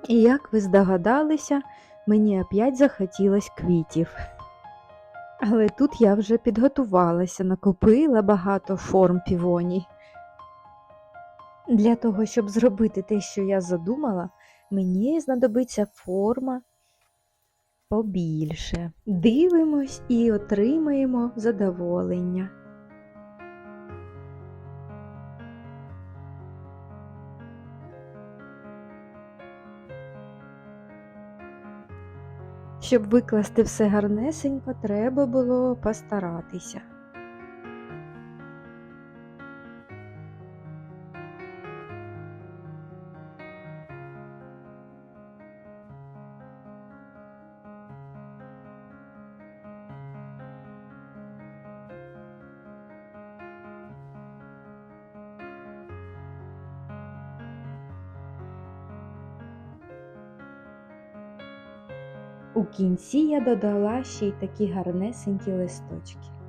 І як ви здогадалися, мені опять захотілось квітів. Але тут я вже підготувалася, накопила багато форм півоній. Для того, щоб зробити те, що я задумала, мені знадобиться форма побільше. Дивимось і отримаємо задоволення. Щоб викласти все гарнесенько, треба було постаратися. У кінці я додала ще й такі гарнесенькі листочки.